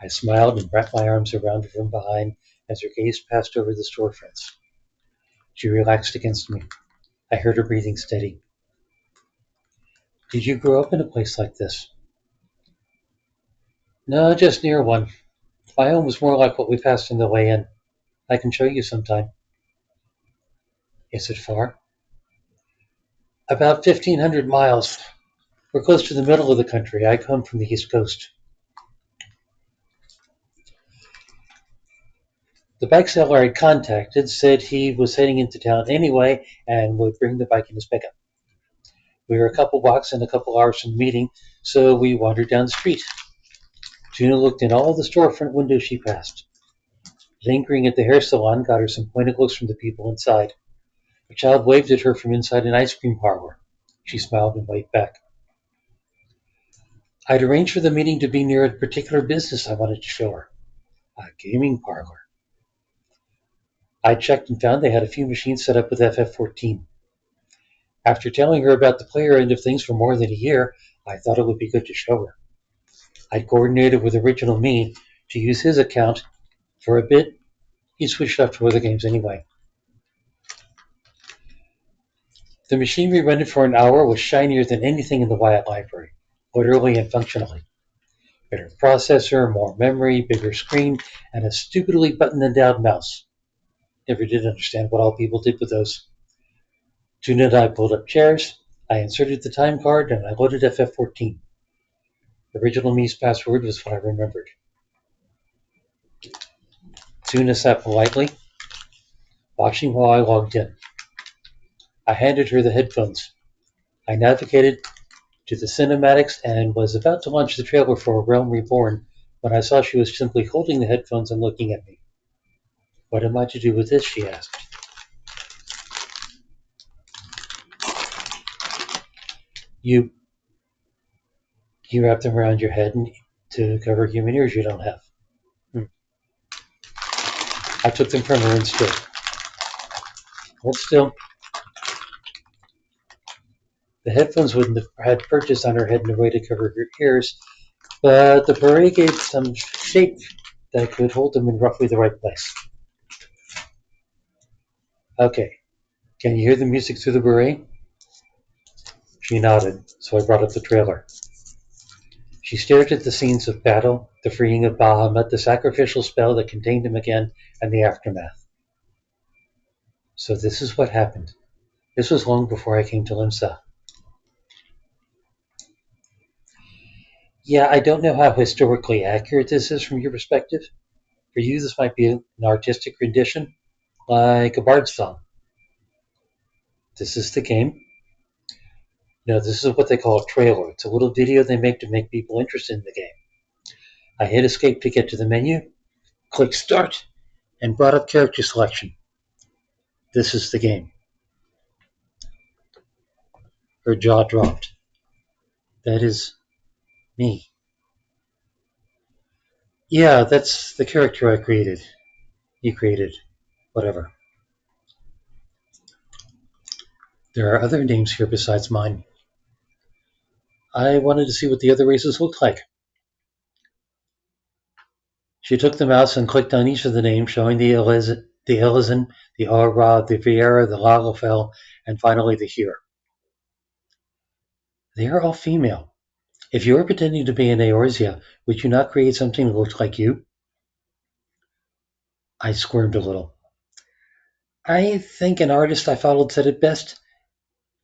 I smiled and wrapped my arms around her from behind as her gaze passed over the storefronts. She relaxed against me. I heard her breathing steady. Did you grow up in a place like this? No, just near one. My home was more like what we passed on the way in. I can show you sometime. Is it far? About 1,500 miles. We're close to the middle of the country. I come from the East Coast. The bike seller I'd contacted said he was heading into town anyway and would bring the bike in his pickup. We were a couple blocks and a couple hours from the meeting, so we wandered down the street. Tsu'na looked in all the storefront windows she passed. Lingering at the hair salon got her some pointed looks from the people inside. A child waved at her from inside an ice cream parlor. She smiled and waved back. I'd arranged for the meeting to be near a particular business I wanted to show her. A gaming parlor. I checked and found they had a few machines set up with FF14. After telling her about the player end of things for more than a year, I thought it would be good to show her. I'd coordinated with Original Me to use his account. For a bit, he switched up to other games anyway. The machine we rented for an hour was shinier than anything in the Wyatt library, literally and functionally. Better processor, more memory, bigger screen, and a stupidly buttoned down mouse. Never did understand what all people did with those. Tsu'na and I pulled up chairs, I inserted the time card, and I loaded FF14. Original Me's password was what I remembered. Tsu'na sat politely, watching while I logged in. I handed her the headphones. I navigated to the cinematics and was about to launch the trailer for A Realm Reborn When I saw she was simply holding the headphones and looking at me. What am I to do with this? She asked. You you wrap them around your head to cover human ears you don't have. Hmm. I took them from her and stood. Hold still. The headphones wouldn't have had purchased on her head in a way to cover her ears, but the beret gave some shape that could hold them in roughly the right place. Okay, can you hear the music through the beret? She nodded, so I brought up the trailer. She stared at the scenes of battle, the freeing of Bahamut, the sacrificial spell that contained him again, and the aftermath. So this is what happened. This was long before I came to Limsa. Yeah, I don't know how historically accurate this is from your perspective. For you, this might be an artistic rendition, like a bard's song. This is the game. No, this is what they call a trailer. It's a little video they make to make people interested in the game. I hit escape to get to the menu, click start, and brought up character selection. This is the game. Her jaw dropped. That is me. Yeah, that's the character I created. You created. Whatever. There are other names here besides mine. I wanted to see what the other races looked like. She took the mouse and clicked on each of the names, showing the Ilizen, the Aura, the Viera, the Lalafell, and finally the Here. They are all female. If you were pretending to be an Eorzea, would you not create something that looked like you? I squirmed a little. I think an artist I followed said it best.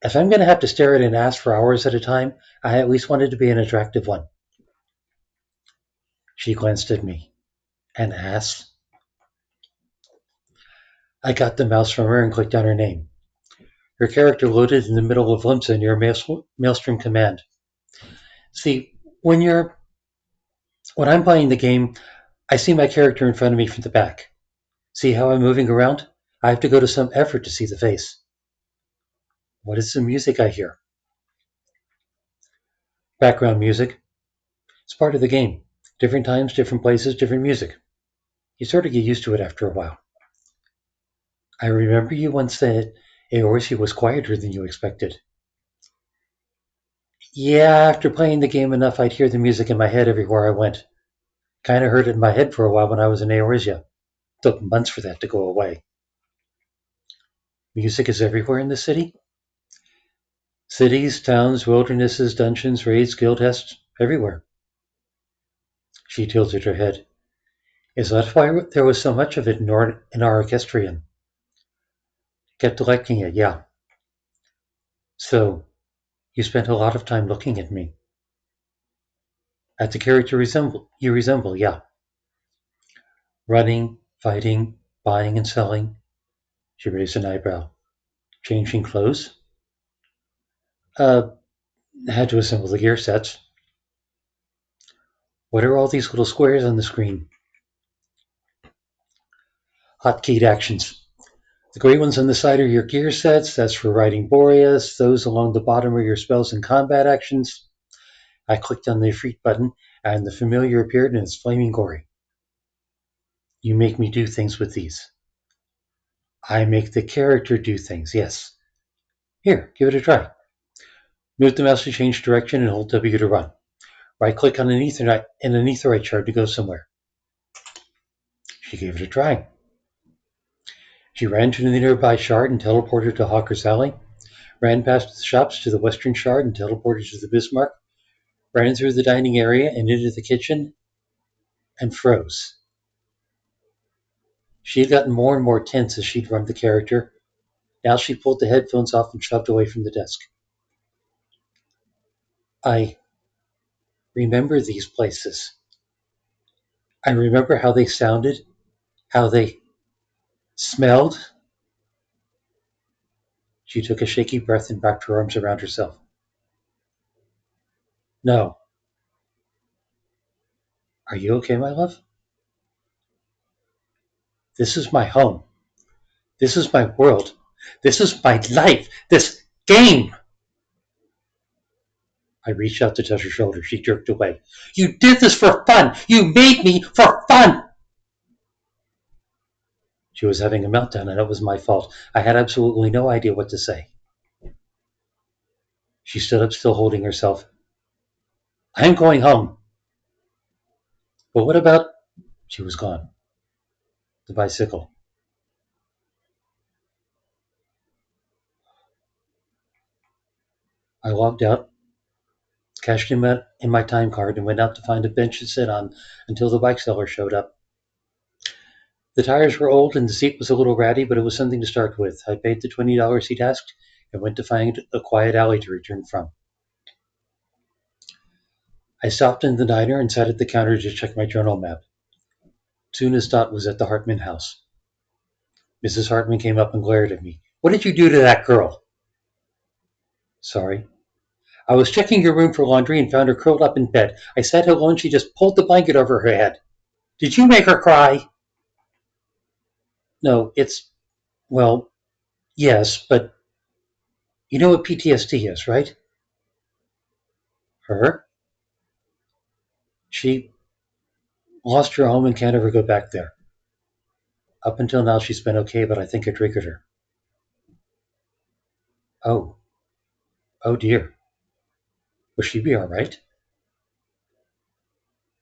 If I'm going to have to stare at an ass for hours at a time, I at least wanted to be an attractive one. She glanced at me. An ass? I got the mouse from her and clicked on her name. Her character loaded in the middle of Limsa near Maelstrom Command. See, when I'm playing the game, I see my character in front of me from the back. See how I'm moving around? I have to go to some effort to see the face. What is the music I hear? Background music. It's part of the game. Different times, different places, different music. You sort of get used to it after a while. I remember you once said Eorzea was quieter than you expected. Yeah, after playing the game enough, I'd hear the music in my head everywhere I went. Kinda heard it in my head for a while when I was in Eorzea. Took months for that to go away. Music is everywhere in the city? Cities, towns, wildernesses, dungeons, raids, guild hests, everywhere. She tilted her head. Is that why there was so much of it in our orchestrion? Kept electing it, yeah. So, you spent a lot of time looking at me. At the character you resemble, yeah. Running, fighting, buying and selling. She raised an eyebrow. Changing clothes? Uh, had to assemble the gear sets. What are all these little squares on the screen? Hotkeyed actions. The gray ones on the side are your gear sets. That's for riding Boreas. Those along the bottom are your spells and combat actions. I clicked on the Efreet button, and the familiar appeared and it's flaming gory. You make me do things with these. I make the character do things, yes. Here, give it a try. Move the mouse to change direction and hold W to run. Right-click on an aetherite shard to go somewhere. She gave it a try. She ran to the nearby shard and teleported to Hawker's Alley, ran past the shops to the western shard and teleported to the Bismarck, ran through the dining area and into the kitchen, and froze. She had gotten more and more tense as she'd run the character. Now she pulled the headphones off and shoved away from the desk. I remember these places. I remember how they sounded, how they smelled. She took a shaky breath and wrapped her arms around herself. No, Are you okay, my love? This is my home. This is my world. This is my life. This game. I reached out to touch her shoulder. She jerked away. You did this for fun. You made me for fun. She was having a meltdown, and it was my fault. I had absolutely no idea what to say. She stood up, still holding herself. I'm going home. But what about... She was gone. The bicycle. I logged out, cashed in my time card, and went out to find a bench to sit on until the bike seller showed up. The tires were old and the seat was a little ratty, but it was something to start with. I paid the $20 he'd asked and went to find a quiet alley to return from. I stopped in the diner and sat at the counter to check my journal map. Tsu'na's dot was at the Hartman house. Mrs. Hartman came up and glared at me. What did you do to that girl? Sorry. I was checking your room for laundry and found her curled up in bed. I sat hello and she just pulled the blanket over her head. Did you make her cry? No, well, yes, but you know what PTSD is, right? Her? She lost her home and can't ever go back there. Up until now, she's been okay, but I think I triggered her. Oh. Oh dear. Will she be all right?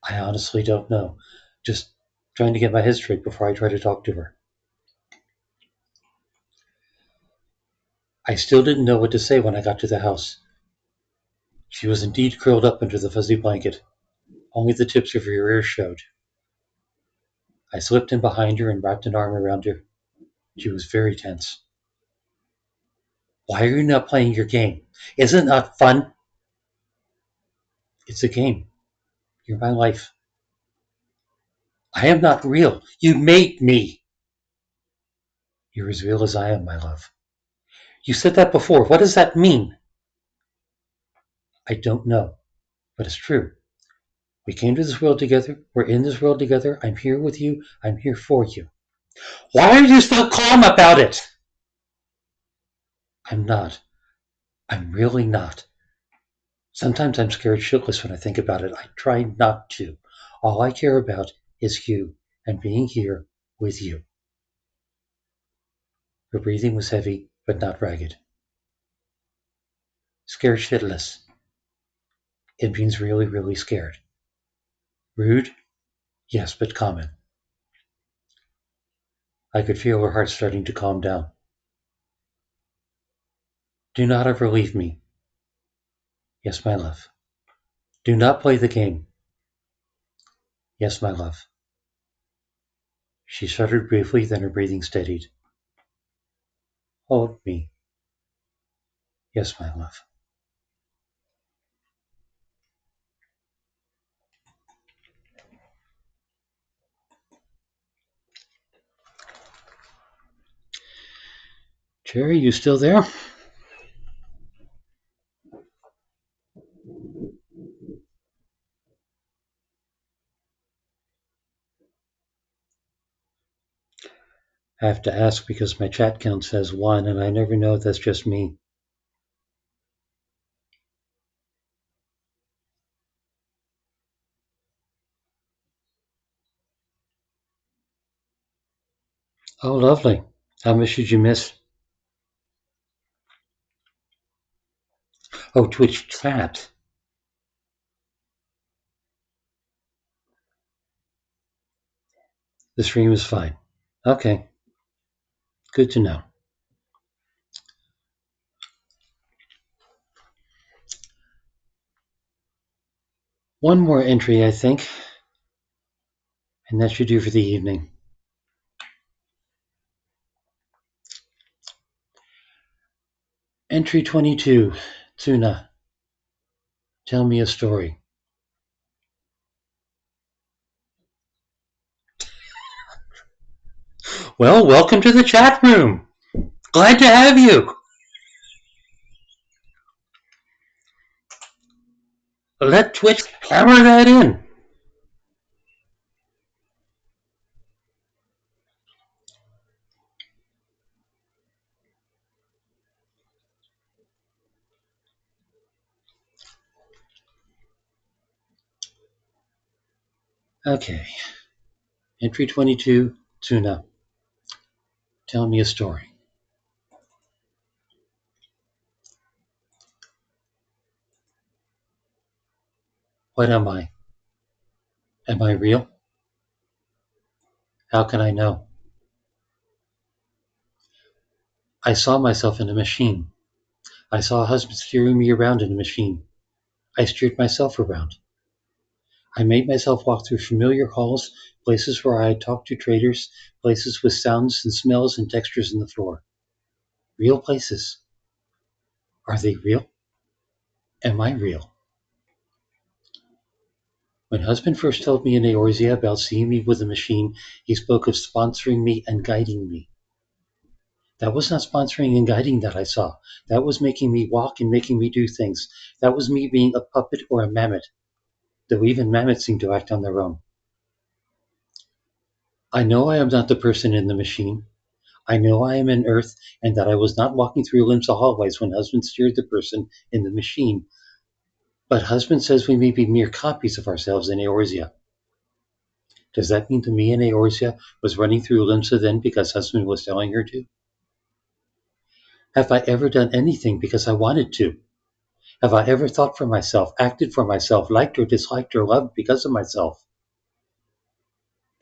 I honestly don't know. Just trying to get my head straight before I try to talk to her. I still didn't know what to say when I got to the house. She was indeed curled up under the fuzzy blanket. Only the tips of her ears showed. I slipped in behind her and wrapped an arm around her. She was very tense. Why are you not playing your game? Isn't it not fun? It's a game. You're my life. I am not real. You made me. You're as real as I am, my love. You said that before. What does that mean? I don't know, but it's true. We came to this world together. We're in this world together. I'm here with you. I'm here for you. Why are you so calm about it? I'm not. I'm really not. Sometimes I'm scared shitless when I think about it. I try not to. All I care about is you and being here with you. Her breathing was heavy, but not ragged. Scared shitless. It means really, really scared. Rude? Yes, but common. I could feel her heart starting to calm down. Do not ever leave me. Yes, my love. Do not play the game. Yes, my love. She shuddered briefly, then her breathing steadied. Hold me. Yes, my love. Jerry, you still there? I have to ask because my chat count says 1, and I never know if that's just me. Oh, lovely. How much did you miss? Oh, Twitch chat. The stream is fine. Okay. Good to know. One more entry, I think, and that should do for the evening. Entry 22, Tsu'na. Tell me a story. Well, welcome to the chat room. Glad to have you. Let Twitch hammer that in. Okay. Entry 22, Tsu'na. Tell me a story. What am I? Am I real? How can I know? I saw myself in a machine. I saw a husband steering me around in a machine. I steered myself around. I made myself walk through familiar halls, places where I had talked to traders, places with sounds and smells and textures in the floor. Real places. Are they real? Am I real? When husband first told me in Eorzea about seeing me with a machine, he spoke of sponsoring me and guiding me. That was not sponsoring and guiding that I saw. That was making me walk and making me do things. That was me being a puppet or a mammoth, though even mammoths seem to act on their own. I know I am not the person in the machine. I know I am in Earth and that I was not walking through Limsa hallways when husband steered the person in the machine. But husband says we may be mere copies of ourselves in Eorzea. Does that mean the me in Eorzea was running through Limsa then because husband was telling her to? Have I ever done anything because I wanted to? Have I ever thought for myself, acted for myself, liked or disliked or loved because of myself?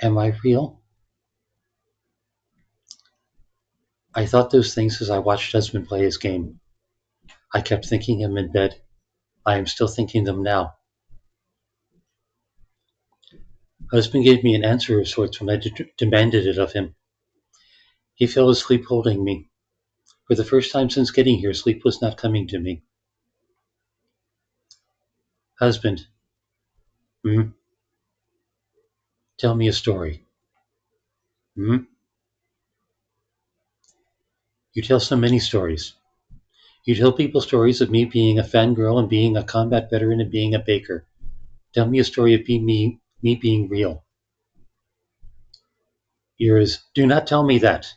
Am I real? I thought those things as I watched husband play his game. I kept thinking him in bed. I am still thinking them now. Husband gave me an answer of sorts when I demanded it of him. He fell asleep holding me. For the first time since getting here, sleep was not coming to me. Husband, hmm? Tell me a story. Hmm? You tell so many stories. You tell people stories of me being a fangirl and being a combat veteran and being a baker. Tell me a story of me being real. Yours, do not tell me that.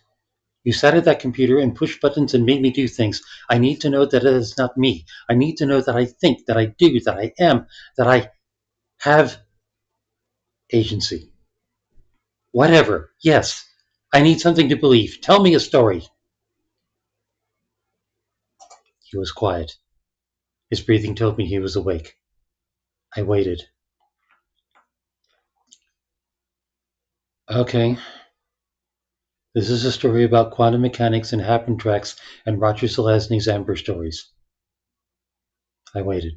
You sat at that computer and pushed buttons and made me do things. I need to know that it is not me. I need to know that I think, that I do, that I am, that I have agency. Whatever. Yes. I need something to believe. Tell me a story. He was quiet. His breathing told me he was awake. I waited. Okay. This is a story about quantum mechanics and happen tracks and Roger Zelazny's Amber stories. I waited.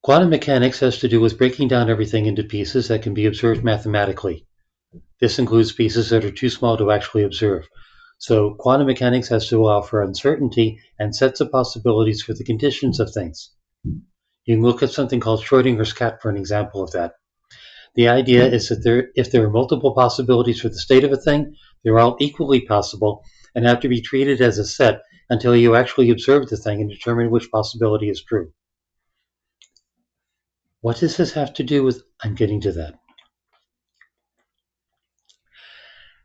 Quantum mechanics has to do with breaking down everything into pieces that can be observed mathematically. This includes pieces that are too small to actually observe. So quantum mechanics has to allow for uncertainty and sets of possibilities for the conditions of things. You can look at something called Schrodinger's cat for an example of that. The idea is that if there are multiple possibilities for the state of a thing, they're all equally possible and have to be treated as a set until you actually observe the thing and determine which possibility is true. What does this have to do with? I'm getting to that.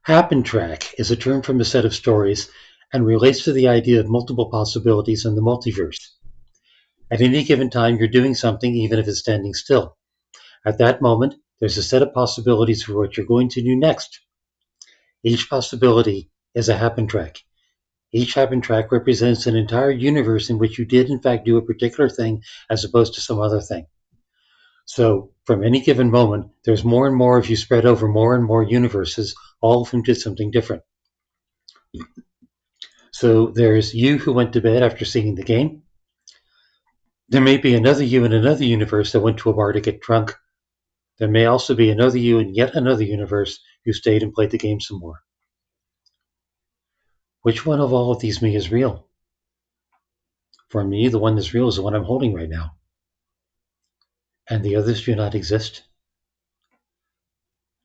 Happen track is a term from a set of stories and relates to the idea of multiple possibilities in the multiverse. At any given time, you're doing something even if it's standing still. At that moment, there's a set of possibilities for what you're going to do next. Each possibility is a happen track. Each happen track represents an entire universe in which you did in fact do a particular thing as opposed to some other thing. So from any given moment, there's more and more of you spread over more and more universes, all of whom did something different. So there's you who went to bed after seeing the game. There may be another you in another universe that went to a bar to get drunk. There may also be another you in yet another universe who stayed and played the game some more. Which one of all of these me is real? For me, the one that's real is the one I'm holding right now. And the others do not exist?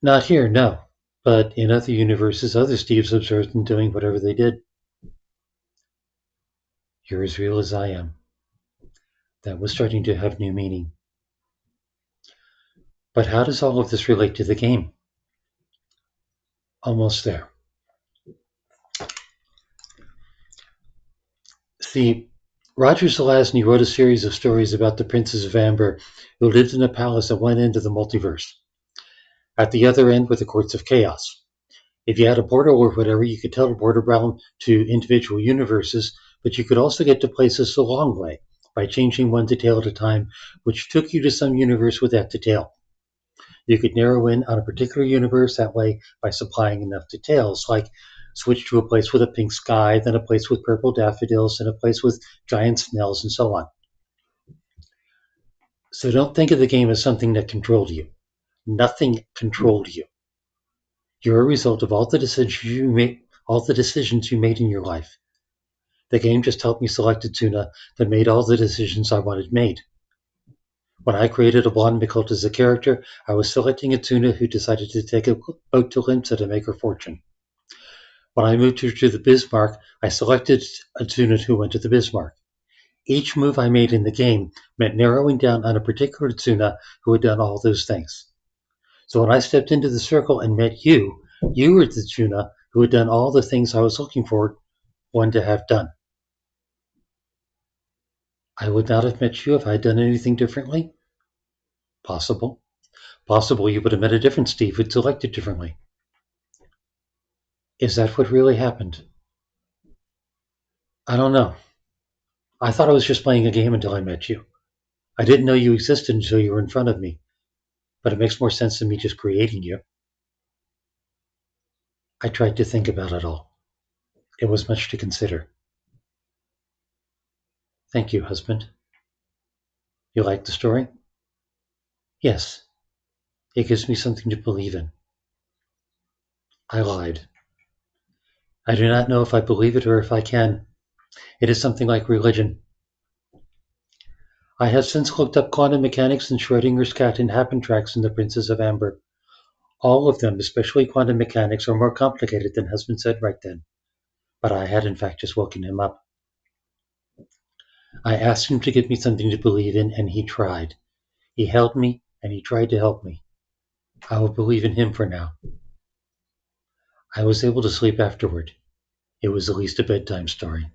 Not here, no. But in other universes, other Steves observed them doing whatever they did. You're as real as I am. That was starting to have new meaning. But how does all of this relate to the game? Almost there. See, Roger Zelazny wrote a series of stories about the princes of Amber who lived in a palace at one end of the multiverse. At the other end were the courts of chaos. If you had a portal or whatever, you could teleport around to individual universes, but you could also get to places the long way by changing one detail at a time, which took you to some universe with that detail. You could narrow in on a particular universe that way by supplying enough details, like switch to a place with a pink sky, then a place with purple daffodils, and a place with giant snails, and so on. So don't think of the game as something that controlled you. Nothing controlled you. You're a result of all the decisions you made in your life. The game just helped me select a Tsu'na that made all the decisions I wanted made. When I created a blonde Micult as a character, I was selecting a Tsu'na who decided to take a boat to Limsa to make her fortune. When I moved her to the Bismarck, I selected a Tsu'na who went to the Bismarck. Each move I made in the game meant narrowing down on a particular Tsu'na who had done all those things. So when I stepped into the circle and met you, you were the Tsu'na who had done all the things I was looking for one to have done. I would not have met you if I had done anything differently. Possible. Possible you would have met a different Steve who'd selected differently. Is that what really happened? I don't know. I thought I was just playing a game until I met you. I didn't know you existed until you were in front of me. But it makes more sense than me just creating you. I tried to think about it all. It was much to consider. Thank you, husband. You like the story? Yes. It gives me something to believe in. I lied. I do not know if I believe it or if I can. It is something like religion. I have since looked up quantum mechanics and Schrodinger's cat and happen tracks in the Princes of Amber. All of them, especially quantum mechanics, are more complicated than husband said right then. But I had in fact just woken him up. I asked him to give me something to believe in, and he tried. He held me, and he tried to help me. I will believe in him for now. I was able to sleep afterward. It was at least a bedtime story.